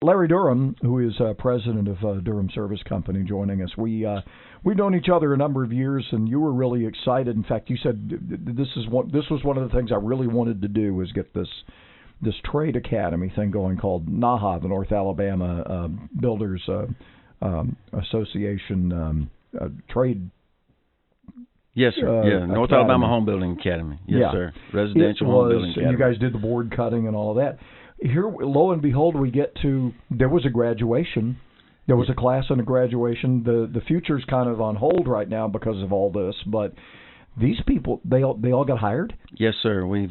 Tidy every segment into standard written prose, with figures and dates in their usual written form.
Larry Durham, who is president of Durham Service Company, joining us. We've known each other a number of years, and you were really excited. In fact, you said this was one of the things I really wanted to do, was get this trade academy thing going called NAHA, the North Alabama Builders Association trade. Yes, sir. North Alabama Home Building Academy. Yes, sir. Residential Home Building Academy. And you guys did the board cutting and all of that. Here, lo and behold, we get to, there was a graduation. There was a class and a graduation. The future's kind of on hold right now because of all this, but these people, they all got hired? Yes, sir. We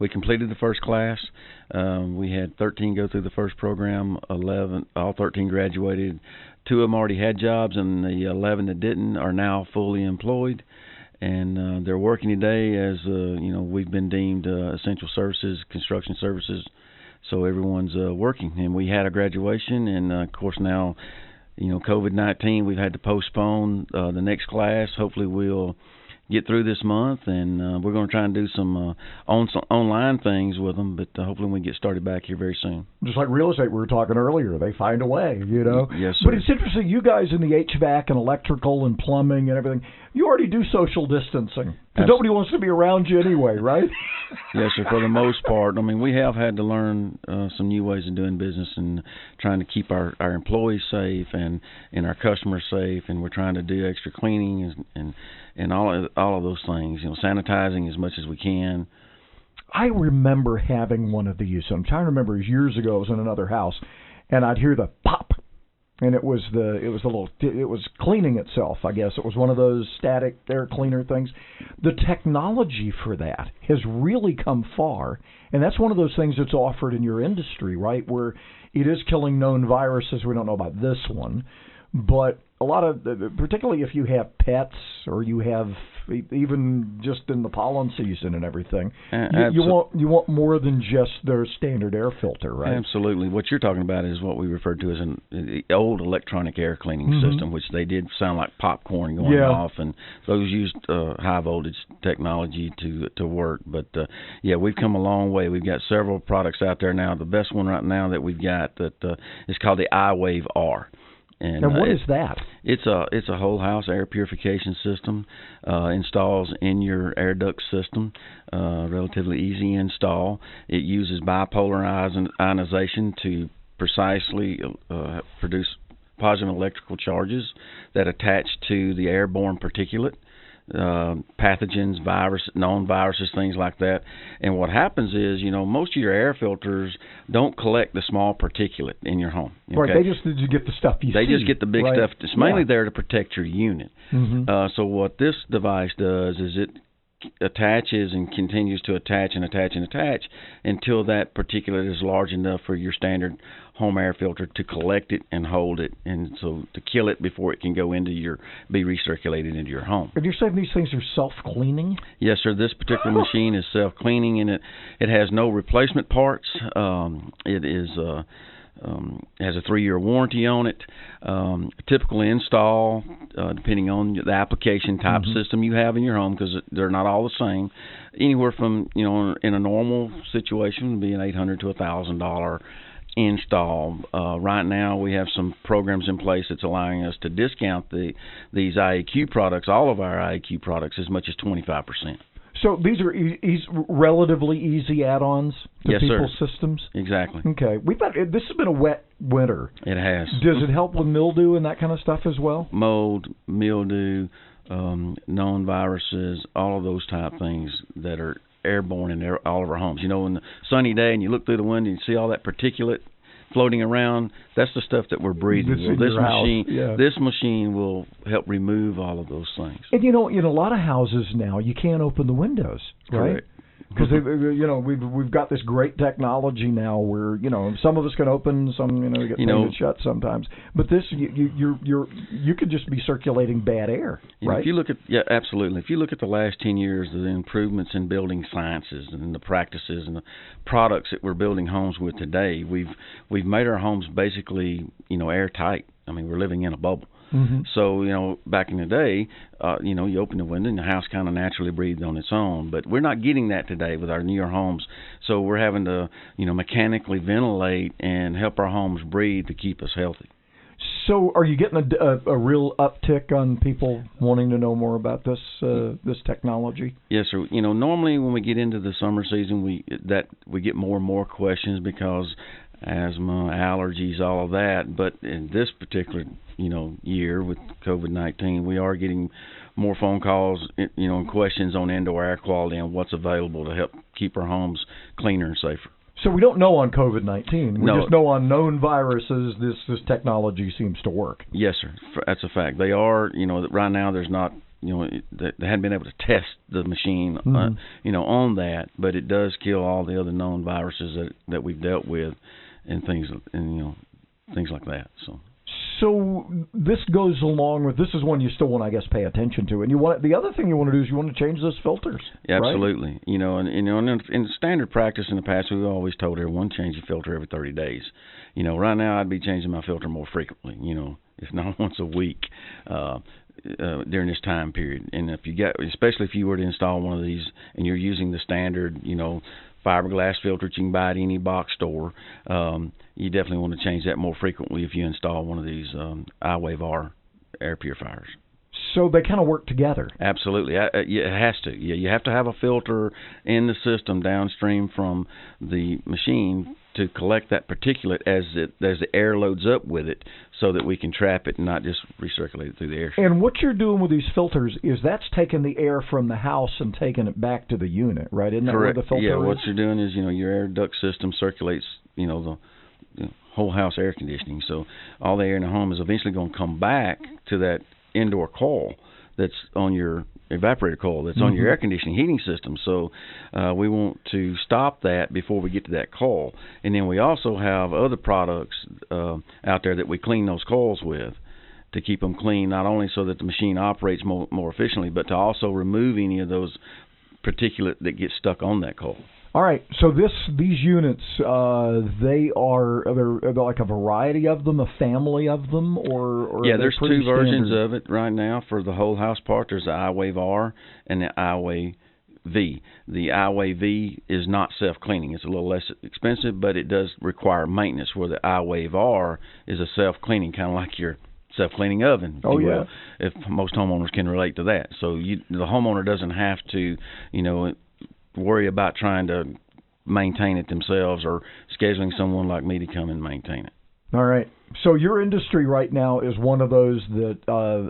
completed the first class. We had 13 go through the first program. All 13 graduated. 2 of them already had jobs, and the 11 that didn't are now fully employed. And they're working today as, we've been deemed essential services, construction services. So everyone's working. And we had a graduation, and, of course, now, COVID-19, we've had to postpone the next class. Hopefully we'll get through this month, and we're going to try and do some online things with them, but hopefully we get started back here very soon. Just like real estate we were talking earlier, they find a way, Yes, sir. But it's interesting, you guys in the HVAC and electrical and plumbing and everything, you already do social distancing. Because nobody wants to be around you anyway, right? Yes, sir, for the most part. I mean, we have had to learn some new ways of doing business and trying to keep our employees safe and our customers safe, and we're trying to do extra cleaning and all of those things, sanitizing as much as we can. I remember having one of these. I'm trying to remember, years ago, I was in another house, and I'd hear the pop. And it was cleaning itself, I guess. It was one of those static air cleaner things. The technology for that has really come far, and that's one of those things that's offered in your industry, right, where it is killing known viruses. We don't know about this one, but a lot of, particularly if you have pets or you have even just in the pollen season and everything, you want more than just their standard air filter, right? Absolutely. What you're talking about is what we refer to as an old electronic air cleaning system, which they did sound like popcorn going off, and those used high voltage technology to work. But we've come a long way. We've got several products out there now. The best one right now that we've got that is called the iWave R. And what is that? It's a whole house air purification system. Installs in your air duct system. Relatively easy install. It uses bipolar ionization to precisely produce positive electrical charges that attach to the airborne particulate. Pathogens, known viruses, things like that. And what happens is, most of your air filters don't collect the small particulate in your home. Okay? Right, they just get the stuff you see. They just get the big stuff. It's mainly there to protect your unit. So what this device does is it attaches and continues to attach and attach and attach until that particulate is large enough for your standard home air filter to collect it and hold it, and so to kill it before it can go be recirculated into your home. And you're saying these things are self-cleaning? Yes, sir. This particular machine is self-cleaning, and it has no replacement parts. It is has a 3-year warranty on it. Typical install, depending on the application type system you have in your home, because they're not all the same. Anywhere from, in a normal situation, would be an $800 to $1,000 install. Right now, we have some programs in place that's allowing us to discount these IAQ products, all of our IAQ products, as much as 25%. So these are relatively easy add-ons to people's systems? Exactly. Okay. This has been a wet winter. It has. Does it help with mildew and that kind of stuff as well? Mold, mildew, known viruses, all of those type things that are airborne in all of our homes. On the sunny day and you look through the window and you see all that particulate floating around, that's the stuff that we're breathing. This machine will help remove all of those things. And in a lot of houses now, you can't open the windows, right? Correct. Because we've got this great technology now where some of us can open, some get things shut sometimes. But this you could just be circulating bad air, right? If you look at absolutely. If you look at the last 10 years, the improvements in building sciences and the practices and the products that we're building homes with today, we've made our homes basically airtight. I mean, we're living in a bubble. Mm-hmm. So, back in the day, you open the window and the house kind of naturally breathed on its own. But we're not getting that today with our newer homes. So we're having to, mechanically ventilate and help our homes breathe to keep us healthy. So, are you getting a real uptick on people wanting to know more about this technology? Yes, sir. Normally when we get into the summer season, we get more and more questions because asthma, allergies, all of that. But in this particular year with COVID-19, we are getting more phone calls, and questions on indoor air quality and what's available to help keep our homes cleaner and safer. So we don't know on COVID-19. We No. just know on known viruses this technology seems to work. Yes, sir. That's a fact. They are, right now there's not, they hadn't been able to test the machine, on that, but it does kill all the other known viruses that we've dealt with and things like that. So this goes along with, this is one you still want to, I guess, pay attention to. And the other thing you want to do is you want to change those filters. Yeah, absolutely. Right? In standard practice in the past, we've always told everyone change your filter every 30 days. Right now I'd be changing my filter more frequently, if not once a week during this time period. And especially if you were to install one of these and you're using the standard, fiberglass filter you can buy at any box store, you definitely want to change that more frequently if you install one of these iWave R air purifiers. So they kind of work together. Absolutely. It has to. You have to have a filter in the system downstream from the machine to collect that particulate as the air loads up with it, so that we can trap it and not just recirculate it through the air. And what you're doing with these filters is that's taking the air from the house and taking it back to the unit, right? Isn't that Correct. where the filter is? What you're doing is, your air duct system circulates, the whole house air conditioning. So all the air in the home is eventually going to come back to that indoor coil that's on your evaporator coil that's on your air conditioning heating system. So we want to stop that before we get to that coil. And then we also have other products out there that we clean those coils with to keep them clean, not only so that the machine operates more efficiently, but to also remove any of those particulate that gets stuck on that coil. All right, so these units, they're like a variety of them, a family of them, or yeah, there's two versions standard? of it right now for the whole house part. There's the iWave R and the iWave V. The iWave V is not self-cleaning. It's a little less expensive, but it does require maintenance, where the iWave R is a self-cleaning, kind of like your self-cleaning oven. Oh, yeah. If most homeowners can relate to that. So the homeowner doesn't have to, worry about trying to maintain it themselves or scheduling someone like me to come and maintain it. All right. So your industry right now is one of those that,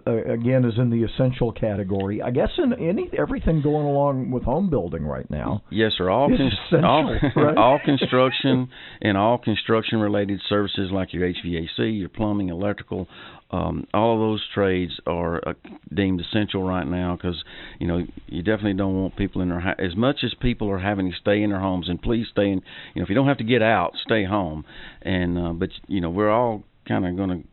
again, is in the essential category. I guess in everything going along with home building right now. Yes, sir. All construction and all construction-related services like your HVAC, your plumbing, electrical, all of those trades are deemed essential right now because, you definitely don't want people in their as much as people are having to stay in their homes, and please stay in, if you don't have to get out, stay home. And, but, we're all kind of going to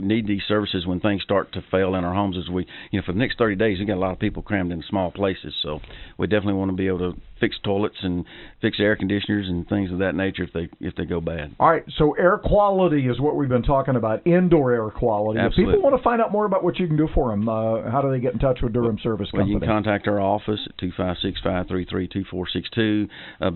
need these services when things start to fail in our homes. As we, for the next 30 days, we got a lot of people crammed in small places. So we definitely want to be able to fix toilets and fix air conditioners and things of that nature if they go bad. All right. So air quality is what we've been talking about. Indoor air quality. Absolutely. If people want to find out more about what you can do for them, how do they get in touch with Durham Service Company? Well, you can contact our office at 256-533-2462.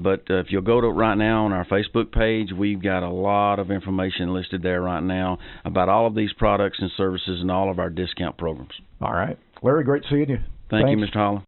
But if you'll go to right now on our Facebook page, we've got a lot of information listed there right now about all of these products and services and all of our discount programs. All right. Larry, great seeing you. Thank you, Mr. Holland.